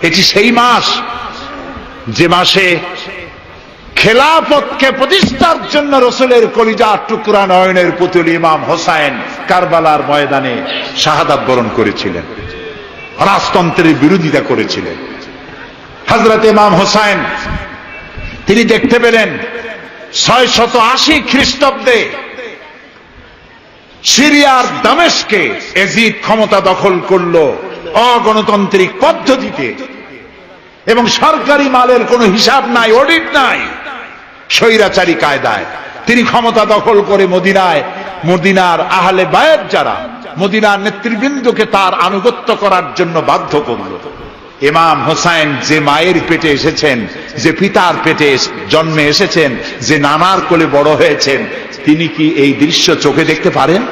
এটি সেই মাস যে মাসে খেলাফতকে প্রতিষ্ঠার জন্য রাসূলের কলিজার টুকরা নয়নের পুতুল ইমাম হোসাইন কারবালার ময়দানে শাহাদাত বরণ করেছিলেন, রাজতন্ত্রের বিরোধিতা করেছিলেন। হযরত ইমাম হোসাইন তিনি দেখতে পেলেন 680 খ্রিস্টাব্দে সিরিয়ার দামেস্কে এজিদ ক্ষমতা দখল করলো অগণতান্ত্রিক পদ্ধতিতে, এবং সরকারি মালের কোনো হিসাব নাই, অডিট নাই, স্বৈরাচারী কায়দায় তিনি ক্ষমতা দখল করে মদিনার আহলে বায়েত যারা মদিনার নেতৃবৃন্দকে তার আনুগত্য করার জন্য বাধ্য করল। ইমাম হোসাইন যে মায়ের পেটে এসেছেন, যে পিতার পেটে জন্মে এসেছেন, যে নানার কোলে বড় হয়েছেন, তিনি কি এই দৃশ্য চোখে দেখতে পারেন?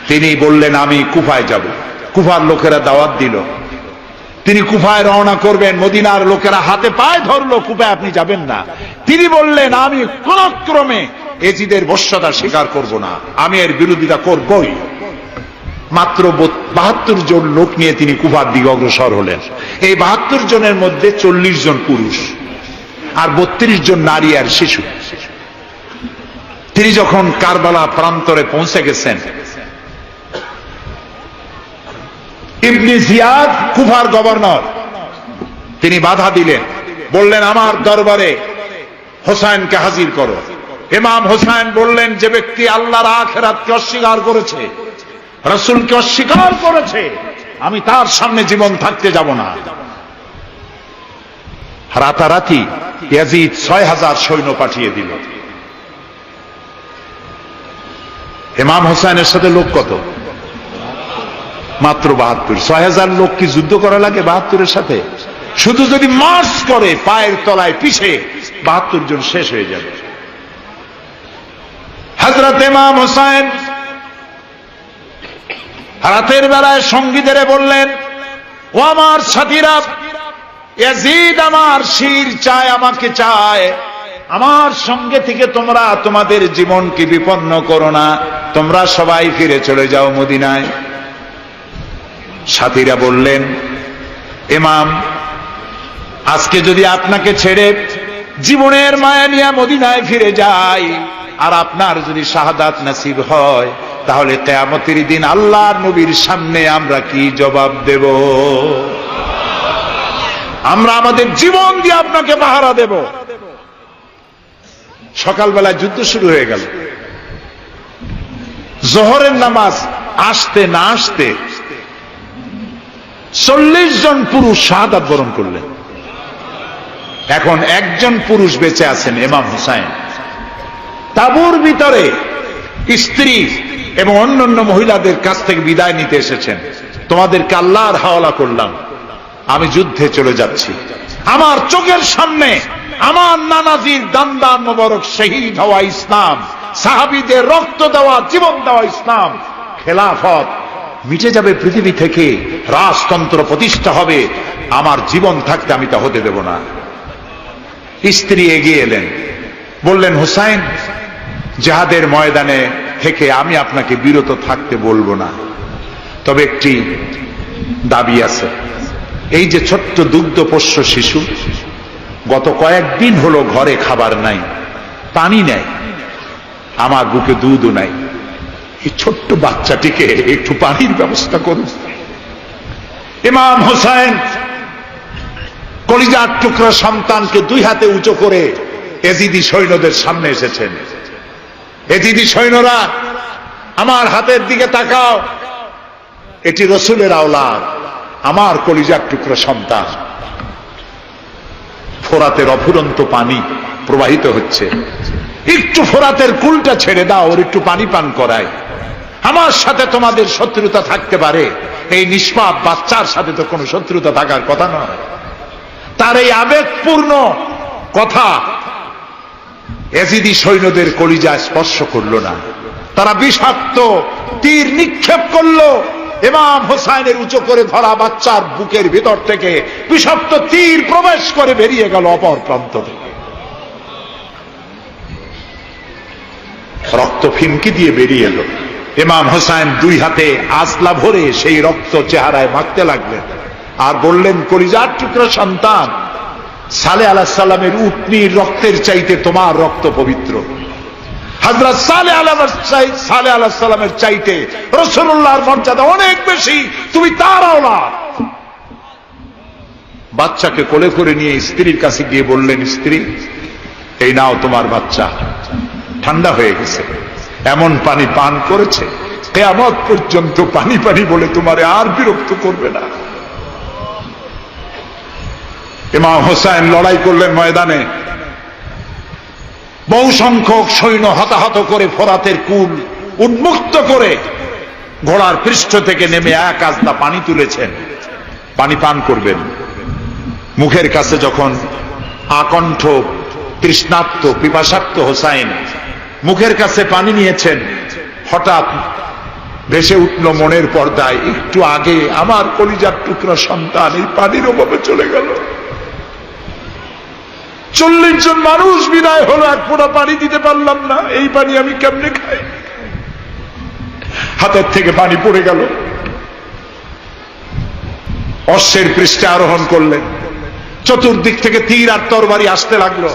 তিনি বললেন আমি কুফায় যাব। কুফার লোকেরা দাওয়াত দিল, তিনি কুফায় রওনা করবেন। মদিনার লোকেরা হাতে পায়ে ধরলো, কুফায় আপনি যাবেন না। তিনি বললেন আমি কোন ক্রমে এজিদের বশ্যতা স্বীকার করব না, আমি এর বিরোধিতা করবই। মাত্র 72 জন লোক নিয়ে তিনি কুফার দিকে অগ্রসর হলেন। এই 72 জনের মধ্যে 40 জন পুরুষ আর 32 জন নারী আর শিশু। তিনি যখন কারবালা প্রান্তরে পৌঁছে গেছেন, ইবনে জিয়াদ কুফার গভর্নর, তিনি বাধা দিলেন, বললেন আমার দরবারে হোসাইনকে হাজির করো। ইমাম হোসাইন বললেন যে ব্যক্তি আল্লাহর আখিরাতকে অস্বীকার করেছে, রাসূলকে অস্বীকার করেছে, আমি তার সামনে জীবন থাকতে যাব না। রাতারাতি ইয়াজিদ 6000 সৈন্য পাঠিয়ে দিল। ইমাম হোসাইনের সাথে লোক কত? মাত্র 72। 6000 লোক কি যুদ্ধ করা লাগে 72-এর সাথে? শুধু যদি মার্চ করে পায়ের তলায় পিছে 72 জন শেষ হয়ে যাবে। হযরত ইমাম হোসাইন রাতের বেলায় সঙ্গীদের বললেন, ও আমার সাথীরা, ইয়াজিদ আমার শির চায়, আমাকে চায়, আমার সঙ্গে থেকে তোমরা তোমাদের জীবনকে বিপন্ন করো না, তোমরা সবাই ফিরে চলে যাও মদিনায়। সাথীরা বললেন, ইমাম আজকে যদি আপনাকে ছেড়ে জীবনের মায়া নিয়ে মদিনায় ফিরে যাই, আর আপনার যদি শাহাদাত নসিব হয়, তাহলে কিয়ামতের দিন আল্লাহর নবীর সামনে আমরা কি জবাব দেব? আমরা আমাদের জীবন দিয়ে আপনাকে পাহারা দেব। সকালবেলা যুদ্ধ শুরু হয়ে গেল। জোহরের নামাজ আসতে না আসতে 40 জন পুরুষ শাহাদাত বরণ করলেন। এখন একজন পুরুষ বেঁচে আছেন, ইমাম হোসাইন। তাঁবুর ভিতরে স্ত্রী এবং অন্যান্য মহিলাদের কাছ থেকে বিদায় নিতে এসেছেন। তোমাদেরকে আল্লাহর হাওয়ালা করলাম, আমি যুদ্ধে চলে যাচ্ছি। আমার চোখের সামনে আমার নানাজির দান্দান মোবারক শহীদ হওয়া ইসলাম, সাহাবীদের রক্ত দেওয়া, জীবন দেওয়া ইসলাম, খেলাফত মিটে যাবে পৃথিবী থেকে, রাজতন্ত্র প্রতিষ্ঠা হবে, আমার জীবন থাকতে আমি তা হতে দেব না। স্ত্রী এগিয়ে এলেন, বললেন হোসাইন, জিহাদের ময়দানে থেকে আমি আপনাকে বিরত থাকতে বলবো না, তবে একটি দাবি আছে। এই যে ছোট্ট দুগ্ধপোষ্য শিশু, গত কয়েকদিন হলো ঘরে খাবার নাই, পানি নাই, আমার বুকে দুধও নাই, এই ছোট্ট বাচ্চাটিকে একটু পানির ব্যবস্থা করুন। ইমাম হোসাইন কলিজার টুকরা সন্তানকে 2 হাতে উঁচু করে এজিদি সৈন্যদের সামনে এসেছেন। এজিদি সৈন্যরা, আমার হাতের দিকে তাকাও, এটি রাসূলের আওলাদ, আমার কলিজার টুকরা সন্তান। ফোরাতের অফুরন্ত পানি প্রবাহিত হচ্ছে, একটু ফোরাতের কুলটা ছেড়ে দাও, ওর একটু পানি পান করায়। আমার সাথে তোমাদের শত্রুতা থাকতে পারে, এই নিষ্পাপ বাচ্চার সাথে তো কোনো শত্রুতা থাকার কথা নয়। তার এই আবেগপূর্ণ কথা এজিদি সৈন্যদের কলিজায় স্পর্শ করলো না। তারা বিষাক্ত তীর নিক্ষেপ করলো। ইমাম হোসাইনের উঁচু করে ধরা বাচ্চার বুকের ভিতর থেকে বিষাক্ত তীর প্রবেশ করে বেরিয়ে গেল অপর প্রান্ত থেকে, রক্ত ফিনকি দিয়ে বেরিয়ে এলো। ইমাম হোসাইন 2 হাতে আজলা ভরে সেই রক্ত চেহারায় মাখতে লাগলেন। আর বললেন, কলিজার টুকরা সন্তান, সালেহ আলাইহিস সালামের উটনির রক্তের চাইতে তোমার রক্ত পবিত্র। হযরত সালেহ আলাইহিস সালামের চাইতে রাসূলুল্লাহর মর্যাদা অনেক বেশি, তুমি তার আওলাদ। বাচ্চাকে কোলে করে নিয়ে স্ত্রীর কাছে গিয়ে বললেন, স্ত্রী, এই নাও তোমার বাচ্চা, ঠান্ডা হয়ে গেছে, এমন পানি পান করেছে কিয়ামত পর্যন্ত পানি পানি বলে তোমারে আর বিরক্ত করবে না। ইমাম হোসেন লড়াই করলেন ময়দানে, বহু সংখ্যক সৈন্য হতাহত করে ফোরাতের কুল উন্মুক্ত করে ঘোড়ার পৃষ্ঠ থেকে নেমে এক আস্তা পানি তুলেছেন, পানি পান করবেন। মুখের কাছে যখন আকণ্ঠ তৃষ্ণার্ত পিপাসার্ত হোসাইন মুখের কাছে পানি নিয়েছেন, হঠাৎ ভেসে উঠল মনের পর্দায়, একটু আগে আমার কলিজার টুকরা সন্তান এই পানির অভাবে চলে গেল। 40 জন মানুষ বিদায় হলো, এক ফোঁটা পানি দিতে পারলাম না, এই পানি আমি কেমনে খাই? হাতের থেকে পানি পড়ে গেল। অশ্বের পৃষ্ঠে আরোহণ করলেন, চতুর্দিক থেকে তীর আর তরবারি আসতে লাগলো।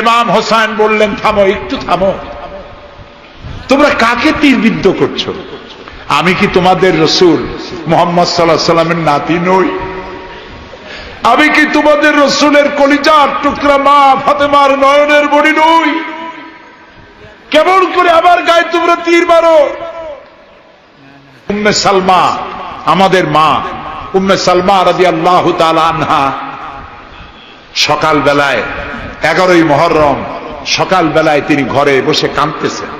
ইমাম হোসেন বললেন, থামো, একটু থামো, তোমরা কাকে তীরবিদ্ধ করছো? আমি কি তোমাদের রসূল মুহাম্মদ সাল্লাল্লাহু আলাইহি সাল্লামের নাতি নই? আমি কি তোমাদের রসূলের কলিজার টুকরা মা ফাতেমার নয়নের মণি নই? কেমন করে আমার গায়ে তোমরা তীর মারো? উম্মে সালমা, আমাদের মা উম্মে সালমা রাদিয়াল্লাহু তাআলা আনহা, সকাল বেলায় 11ই মুহররম সকাল বেলায় তিনি ঘরে বসে কাঁদতেছেন।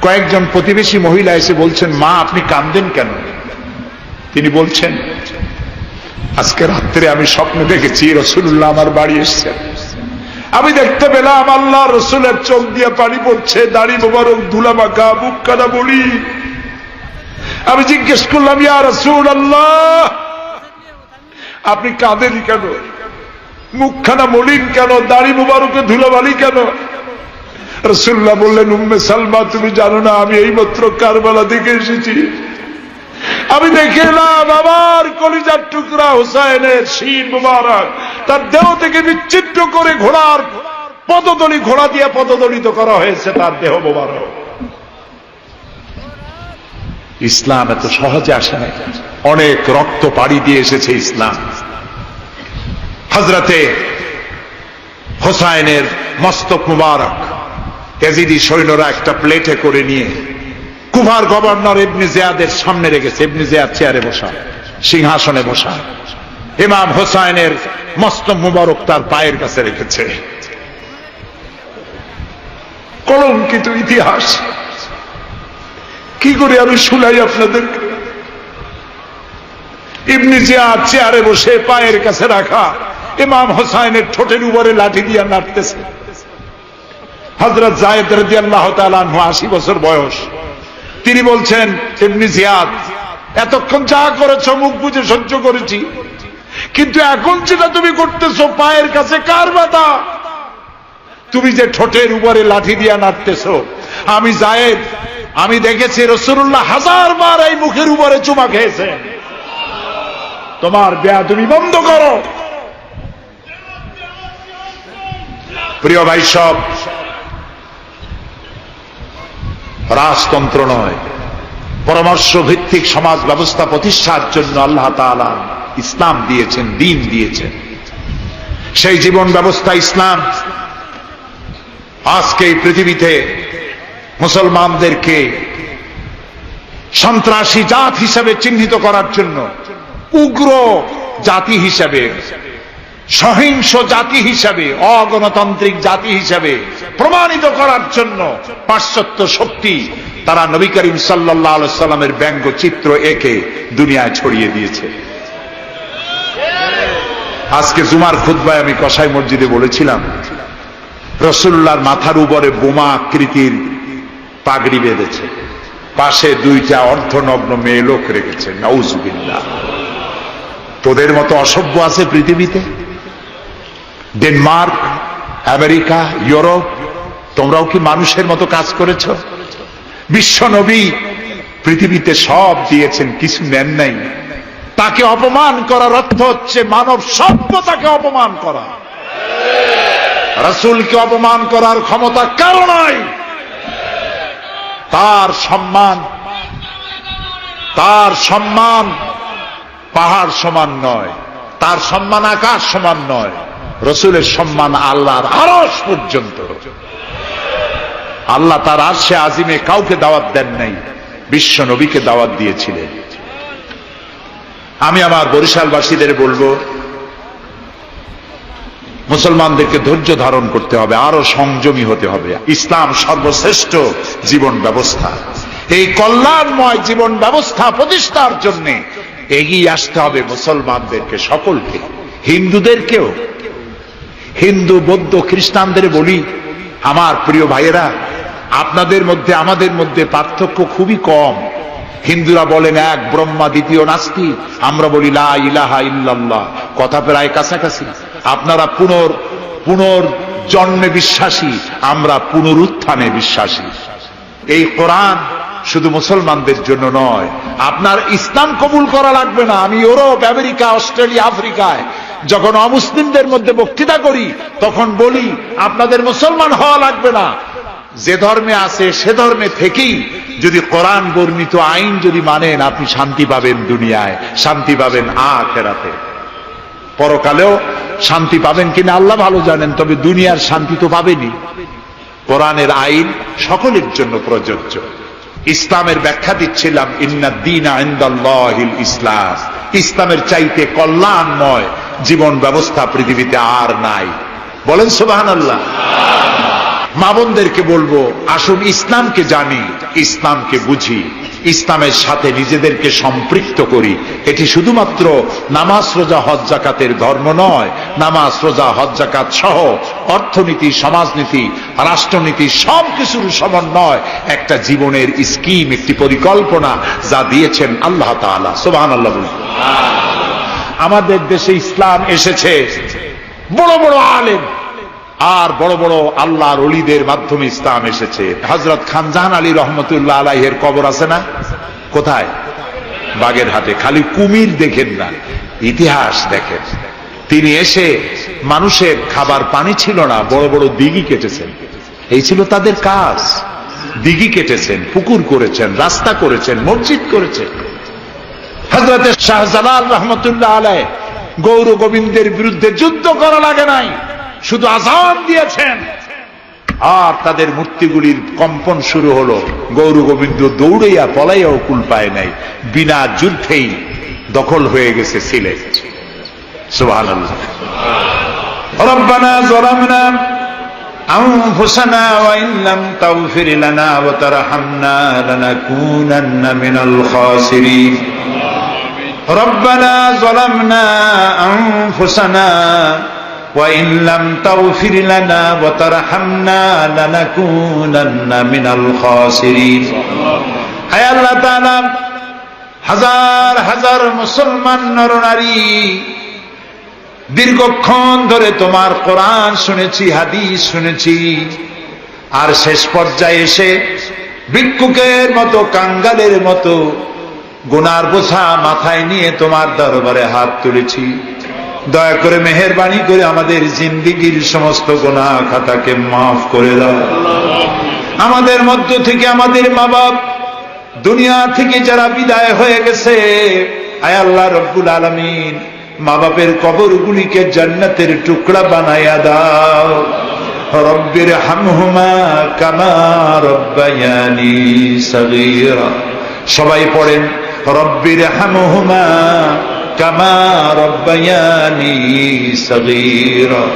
কয়েকজন প্রতিবেশী মহিলা এসে বলছেন, মা আপনি কাঁদেন কেন? তিনি বলছেন, আজকে রাত্রে আমি স্বপ্নে দেখেছি রাসূলুল্লাহ আমার বাড়ি এসেছেন। আমি দেখতে পেলাম আল্লাহ রসুলের চোখ দিয়ে পানি পড়ছে, দাড়ি মোবারক ধুলা মাখা, বুক কাটা বলি। আমি জিজ্ঞেস করলাম, ইয়া রাসূলুল্লাহ, আপনি কাঁদেন কেন? মুখখানা মলিন কেন? দাড়ি মোবারকে ধুলাবালি কেন? রাসূলুল্লাহ বললেন, উম্মে সালমা, তুমি জানো না আমি এইমাত্র কারবালা থেকে এসেছি। আমি দেখে এলাম আমার কলিজার টুকরা হুসাইনের শির মুবারক তার দেহ থেকে বিচ্ছিন্ন করে ঘোড়ার পদতলি, ঘোড়া দিয়ে পদদলিত করা হয়েছে তার দেহ মুবারক। ইসলাম এত সহজে আসে না, অনেক রক্ত পাড়ি দিয়ে এসেছে ইসলাম। হযরতে হোসাইনের মস্তক মুবারক ইয়াজিদি সৈন্যরা একটা প্লেটে করে নিয়ে কুফার গভর্নর ইবনে জিয়াদের সামনে রেখেছে। ইবনে জিয়াদ চেয়ারে বসা, সিংহাসনে বসা, ইমাম হোসাইনের মস্তক মুবারক তার পায়ের কাছে রেখেছে। কলঙ্কিত ইতিহাস, কি করে আমি শুনাই আপনাদেরকে? ইবনে জিয়াদ চেয়ারে বসে পায়ের কাছে রাখা ইমাম হোসাইনের ঠোঁটের উপরে লাঠি দিয়ে নাড়তেছে। হযরত যায়েদ রাদিয়াল্লাহু তাআলা আনহু 80 বছর বয়স, তিনি বলছেন, ইবনে জিয়াদ, এতক্ষণ যা করেছো মুখ বুজে সহ্য করেছি, কিন্তু এখন যেটা তুমি করতেছো পায়ের কাছে কার ব্যথা? তুমি যে ঠোঁটের উপরে লাঠি দিয়া নাড়তেছো, আমি যায়েদ, আমি দেখেছি রাসূলুল্লাহ 1000 বার এই মুখের উপরে চুমা খেয়েছে। তোমার বেয়াদবি বন্ধ করো। প্রিয় ভাই সব, রাজতন্ত্র নয়, পরামর্শ ভিত্তিক সমাজ ব্যবস্থা প্রতিষ্ঠার জন্য আল্লাহ তাআলা ইসলাম দিয়েছেন, দ্বীন দিয়েছেন। সেই জীবন ব্যবস্থা ইসলাম আজকে এই পৃথিবীতে মুসলমানদেরকে সন্ত্রাসী জাত হিসেবে চিহ্নিত করার জন্য, উগ্র জাতি হিসেবে, সহিংস জাতি হিসাবে, অগণতান্ত্রিক জাতি হিসাবে প্রমাণিত করার জন্য পাশ্চাত্য শক্তি তারা নবী করিম সাল্লাল্লাহু আলাইহি ওয়াসাল্লামের ব্যঙ্গচিত্র এঁকে দুনিয়ায় ছড়িয়ে দিয়েছে। আজকে জুমার খুতবায় আমি কসাই মসজিদে বলেছিলাম, রাসূলুল্লাহর মাথার উপরে বোমা আকৃতির পাগড়ি বেঁধেছে, পাশে 2টা অর্ধনগ্ন মেয়ে লোক রেখেছে। নাউজুবিল্লাহ। তোদের মতো অসভ্য আছে পৃথিবীতে? ডেনমার্ক, আমেরিকা, ইউরোপ, তোমরাও কি মানুষের মতো কাজ করেছ? বিশ্ব নবী পৃথিবীতে সব দিয়েছেন, কিছু নেন নাই। তাকে অপমান করার অর্থ হচ্ছে মানব সভ্যতাকে অপমান করা। রাসূলকে অপমান করার ক্ষমতা কারো নাই। তার সম্মান পাহাড় সমান নয়, তার সম্মান আকাশ সমান নয়। রাসূলের সম্মান আল্লাহর আরশ পর্যন্ত। আল্লাহ তার আরশে আজিমে কাউকে দাওয়াত দেন নাই, বিশ্ব নবীকে দাওয়াত দিয়েছিলেন। আমি আমার বরিশালবাসীদের বলবো, মুসলমানদেরকে ধৈর্য ধারণ করতে হবে, আরো সংযমী হতে হবে। ইসলাম সর্বশ্রেষ্ঠ জীবন ব্যবস্থা। এই কল্যাণময় জীবন ব্যবস্থা প্রতিষ্ঠার জন্য এগিয়ে আসতে হবে মুসলমানদেরকে, সকলকে, হিন্দুদেরকেও। হিন্দু, বৌদ্ধ, খ্রিস্টানদের বলি, আমার প্রিয় ভাইয়েরা, আপনাদের মধ্যে আমাদের মধ্যে পার্থক্য খুবই কম। হিন্দুরা বলেন এক ব্রহ্মা, দ্বিতীয় নাস্তি, আমরা বলি লা ইলাহা ইল্লাল্লাহ, কথা প্রায় কাছাকাছি। আপনারা পুনর্জন্মে বিশ্বাসী, আমরা পুনরুত্থানে বিশ্বাসী। এই কোরআন শুধু মুসলমানদের জন্য নয়। আপনার ইসলাম কবুল করা লাগবে না। আমি ইউরোপ, আমেরিকা, অস্ট্রেলিয়া, আফ্রিকায় যখন অমুসলিমদের মধ্যে বক্তৃতা করি তখন বলি আপনাদের মুসলমান হওয়া লাগবে না। যে ধর্মে আছে সে ধর্মে থেকেই যদি কোরআন বর্ণিত আইন যদি মানেন, আপনি শান্তি পাবেন দুনিয়ায়, শান্তি পাবেন আখিরাতে। পরকালেও শান্তি পাবেন কিনা আল্লাহ ভালো জানেন, তবে দুনিয়ার শান্তি তো পাবেনই। কোরআনের আইন সকলের জন্য প্রযোজ্য। ইসলামের ব্যাখ্যা দিচ্ছিলাম, ইন্নাদ-দীনা ইনদাল্লাহিল ইসলাম। ইসলামের চাইতে কল্যাণময় জীবন ব্যবস্থা পৃথিবীতে আর নাই। বলেন সুবহানাল্লাহ। মা বোনদেরকে বলবো, আসুন ইসলামকে জানি, ইসলামকে বুঝি, ইসলামের সাথে নিজেদেরকে সম্পৃক্ত করি। এটি শুধুমাত্র নামাজ, রোজা, হজ, যাকাতের ধর্ম নয়। নামাজ, রোজা, হজ, যাকাত সহ অর্থনীতি, সমাজনীতি, রাষ্ট্রনীতি সবকিছুর সমন্বয় একটা জীবনের স্কিম, একটি পরিকল্পনা যা দিয়েছেন আল্লাহ তাআলা। সুবহানাল্লাহ। আমাদের দেশে ইসলাম এসেছে বড় বড় আলেম আর বড় বড় আল্লাহর ওলিদের মাধ্যমে ইসলাম এসেছে। হযরত খানজাহান আলী রহমতুল্লাহ আলাইহির কবর আছে না? কোথায়? বাগেরহাটে। খালি কুমির দেখেন না, ইতিহাস দেখেন। তিনি এসে, মানুষের খাবার পানি ছিল না, বড় বড় দিঘি কেটেছেন। এই ছিল তাদের কাজ। দিঘি কেটেছেন, পুকুর করেছেন, রাস্তা করেছেন, মসজিদ করেছেন। হযরত শাহজালাল রহমতুল্লাহ আলাইহি গৌর গোবিন্দের বিরুদ্ধে যুদ্ধ করা লাগে নাই, শুধু আযান দিয়েছেন আর তাদের মূর্তিগুলির কম্পন শুরু হলো। গৌর গোবিন্দ দৌড়াইয়া পলাইয়াও কুল পায় নাই, বিনা যুদ্ধেই দখল হয়ে গেছে সিলেট। সুবহানাল্লাহ। রব্বানা যালামনা আনফুসানা ওয়া ইন লাম তাগফির লানা ওয়া তারহামনা লানাকুনান্না মিনাল খাসিরিন। রব্বানা যালামনা আনফুসানা وَإِن لَّمْ تَغْفِرْ لَنَا وَتَرْحَمْنَا لَنَكُونَنَّ مِنَ الْخَاسِرِينَ। হে আল্লাহ তাআলা, হাজার হাজার মুসলমান নরনারী দীর্ঘক্ষণ ধরে তোমার কোরআন শুনেছি, হাদিস শুনেছি, আর শেষ পর্যায়ে এসে ভিক্ষুকের মতো, কাঙ্গালের মতো গুনার বোঝা মাথায় নিয়ে তোমার দরবারে হাত তুলেছি। দয়া করে মেহেরবানি করে আমাদের জিন্দেগীর সমস্ত গুনাহ খাতাকে মাফ করে দাও। আমাদের মধ্য থেকে আমাদের মা বাপ দুনিয়া থেকে যারা বিদায় হয়ে গেছে, আয় আল্লাহ রব্বুল আলামিন, মা বাপের কবরগুলিকে জান্নাতের টুকরা বানায়া দাও। রব্বির হামহুমা কামা রব্বায়ানি সগীরা। সবাই পড়েন, রব্বির হামহুমা কামা রব্বায়ানি সগীরা।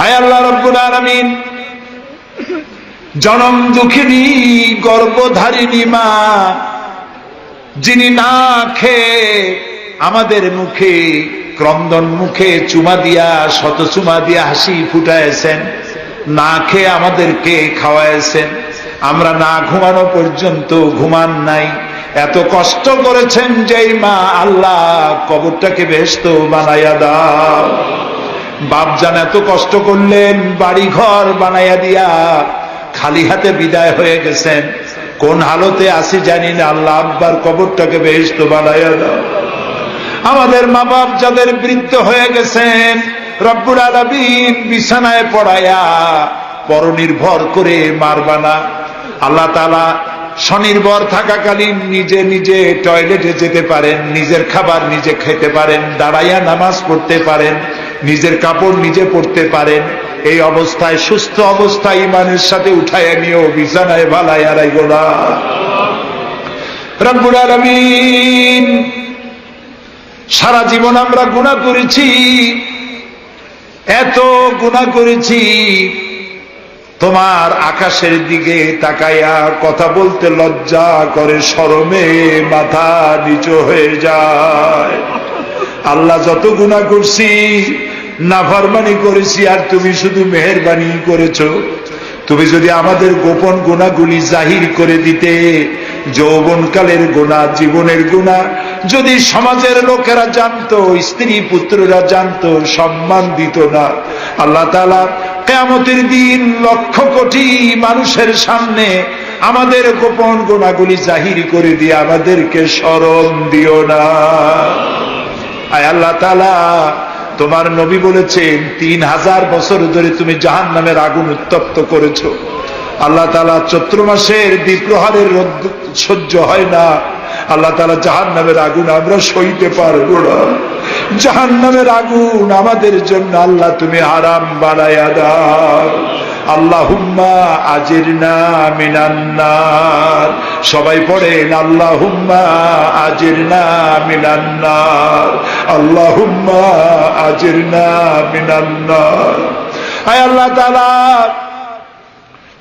আয় আল্লাহ রব্বুল আলামিন, জনম দুঃখিনী গর্ভধারিণী মা, যিনি না খেয়ে আমাদের মুখে, ক্রন্দন মুখে চুমা দিয়া, শত চুমা দিয়া হাসি ফুটাইছেন, না খেয়ে আমাদেরকে খাওয়াইছেন, আমরা না ঘুমানো পর্যন্ত ঘুমান নাই, এত কষ্ট করেছেন যেই মা, আল্লাহ কবরটাকে বেহেশত বানাইয়া দাও। বাপজান এত কষ্ট করলেন, বাড়ি ঘর বানাইয়া দিয়া খালি হাতে বিদায় হয়ে গেছেন, কোন হালতে আসি জানি না, আল্লাহ আব্বার কবরটাকে বেহেশত বানাইয়া দাও। আমাদের মা বাপ যাদের বৃদ্ধ হয়ে গেছেন, রব্বুল আলামিন বিছানায় পড়ায়া পরনির্ভর করে মারবা না। আল্লাহ তাআলা স্বনির্ভর থাকাকালীন নিজে নিজে টয়লেটে যেতে পারেন, নিজের খাবার নিজে খেতে পারেন, দাঁড়াইয়া নামাজ পড়তে পারেন, নিজের কাপড় নিজে পরতে পারেন। এই অবস্থায়, সুস্থ অবস্থায় ইমানের সাথে উঠাইয়া নিয়েও বিছানায় ভালাইয়া রাইগো না। রব্বুল আলামিন, সারা জীবন আমরা গুনাহ করেছি, এত গুনাহ করেছি, তোমার আকাশের দিকে তাকাইয়া কথা বলতে লজ্জা করে, শরমে মাথা নিচু হয়ে যায়। আল্লাহ, যত গুনাহ করছি, নাফরমানি করেছি, আর তুমি শুধু মেহেরবানি করেছো। তুমি যদি আমাদের গোপন গুনাহগুলি জাহির করে দিতে, যৌবনকালের গুনাহ, জীবনের গুনাহ যদি সমাজের লোকেরা জানতো, স্ত্রী পুত্ররা জানতো, সম্মান দিত না। আল্লাহ তাআলা কিয়ামতের দিন লক্ষ কোটি মানুষের সামনে আমাদের গোপন গুনাহগুলি জাহির করে দিয়ে আমাদেরকে শরম দিও না। আয় আল্লাহ তাআলা, তোমার নবী বলেছেন 3000 বছর ধরে তুমি জাহান্নামের আগুন উত্তপ্ত করেছো। আল্লাহ তাআলা চৈত্র মাসের দ্বীপ্রহরের রোদ সহ্য হয় না। আল্লাহ তাআলা জাহান্নামের আগুন আমরা সইতে পারবো না। জাহান্নামের আগুন আমাদের জন্য আল্লাহ তুমি হারাম বানায়া দাও। আল্লাহুম্মা আজিরনা মিনান নার। সবাই পড়েন আল্লাহুম্মা আজিরনা মিনান নার, আল্লাহুম্মা আজিরনা মিনান নার। আয় আল্লাহ তাআলা,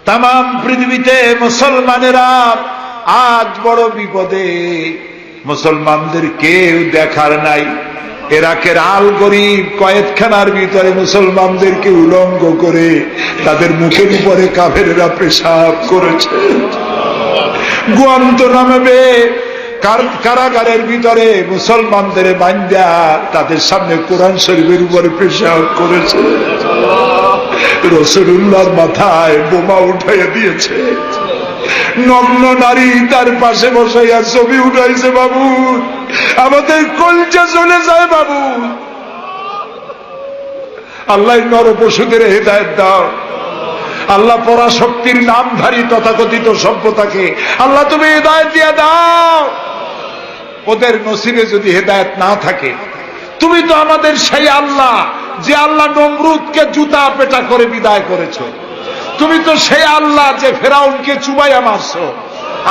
তাম পৃথিবীতে মুসলমানেরা আজ বড় বিপদে। মুসলমানদের কেউ দেখার নাই। ইরাকের আল গরিব কয়েদখানার ভিতরে মুসলমানদেরকে উলঙ্গ করে তাদের মুখের উপরে কাফেররা পেশাব করেছে। গুয়ান্তানামো কারাগারের ভিতরে মুসলমানদের বান্ধা তাদের সামনে কোরআন শরীফের উপরে পেশাব করেছে। রাসূলুল্লাহর মাথায় বোমা উঠাইয়া দিয়েছে। নগ্ন নারী তার পাশে বসাইয়া ছবি উঠাইছে। বাবু, আমাদের কলজা চলে যায় বাবু। আল্লাহ নর পশুদের হেদায়েত দাও। আল্লাহ পরাশক্তির নামধারী তথাকথিত সভ্যতাকে আল্লাহ তুমি হেদায়েত দিয়ে দাও। ওদের নসিবে যদি হেদায়েত না থাকে, তুমি তো আমাদের সেই আল্লাহ যে আল্লাহ নমরুদকে জুতা পেটা করে বিদায় করেছো। তুমি তো সেই আল্লাহ যে ফেরাউনকে চুবাইয়া মারছো।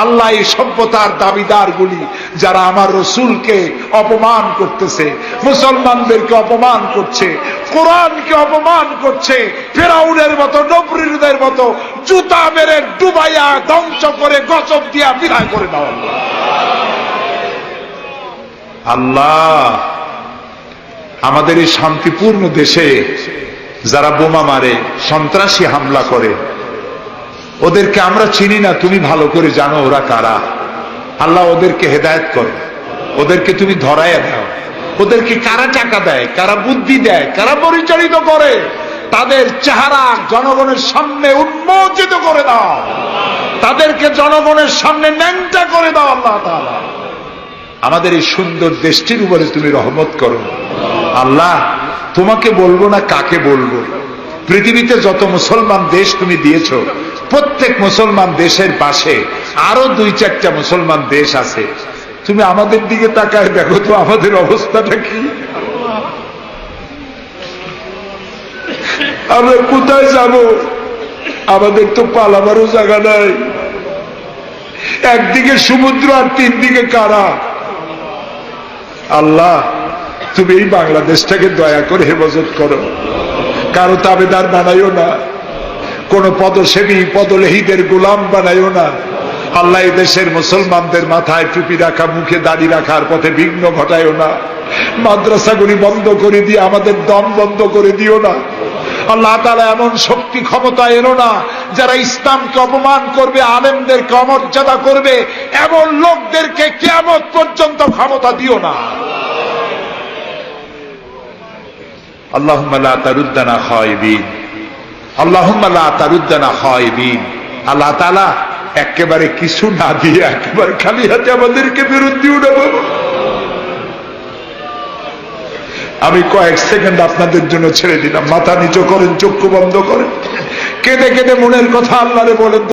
আল্লাহ, এই সভ্যতার দাবিদার গুলি যারা আমার রসুলকে অপমান করতেছে, মুসলমানদেরকে অপমান করছে, কোরআনকে অপমান করছে, ফেরাউনের মতো নমরুদের মতো জুতা মেরে ডুবাইয়া ধ্বংস করে গজব দিয়া বিদায় করে দাও। আল্লাহ, আমাদের এই শান্তিপূর্ণ দেশে যারা বোমা মারে, সন্ত্রাসী হামলা করে, ওদেরকে আমরা চিনি না, তুমি ভালো করে জানো ওরা কারা। আল্লাহ, ওদেরকে হেদায়েত করো, ওদেরকে তুমি ধরাইয়া দাও। ওদেরকে কারা টাকা দেয়, কারা বুদ্ধি দেয়, কারা পরিচালিত করে, তাদের চেহারা জনগণের সামনে উন্মোচিত করে দাও। তাদেরকে জনগণের সামনে ন্যাংটা করে দাও। আল্লাহ তাআলা, আমাদের এই সুন্দর দেশটির উপরে তুমি রহমত করো। আল্লাহ, তোমাকে বলবো না কাকে বলবো। পৃথিবীতে যত মুসলমান দেশ তুমি দিয়েছো, প্রত্যেক মুসলমান দেশের পাশে আরো 2-4টা মুসলমান দেশ আছে। তুমি আমাদের দিকে তাকায় দেখো তো আমাদের অবস্থাটা কি। আমরা কোথায় যাব? আমাদের তো পালাবারও জায়গা নাই। একদিকে সমুদ্র আর 3 দিকে কারা। আল্লাহ, তুমি এই বাংলাদেশটাকে দয়া করে হেফাজত করো। কারো তাবেদার বানাইও না, কোন পদসেবী পদলেহীদের গোলাম বানাইও না। আল্লাহ, এই দেশের মুসলমানদের মাথায় টুপি রাখা, মুখে দাড়ি রাখার পথে বিঘ্ন ঘটাইও না। মাদ্রাসাগুলি বন্ধ করে দিয়ে আমাদের দম বন্ধ করে দিও না। আল্লাহ তাআলা, এমন শক্তি ক্ষমতা এনো না যারা ইসলামকে অপমান করবে, আলেমদেরকে অমর্যাদা করবে, এমন লোকদেরকে কিয়ামত পর্যন্ত ক্ষমতা দিও না। আল্লাহুম্মা লা তারুদ্দানা খায়বিন, আল্লাহুম্মা লা তারুদ্দানা খায়বিন। আল্লাহ তাআলা, একেবারে কিছু না দিয়ে একেবারে খালি হাতে আমাদেরকে ফেরত দিও না বাবা। আমি কয়েক সেকেন্ড আপনাদের জন্য ছেড়ে দিলাম। মাথা নিচু করেন, চক্ষু বন্ধ করেন, কেঁদে কেঁদে মনের কথা আল্লাহরে বলেন।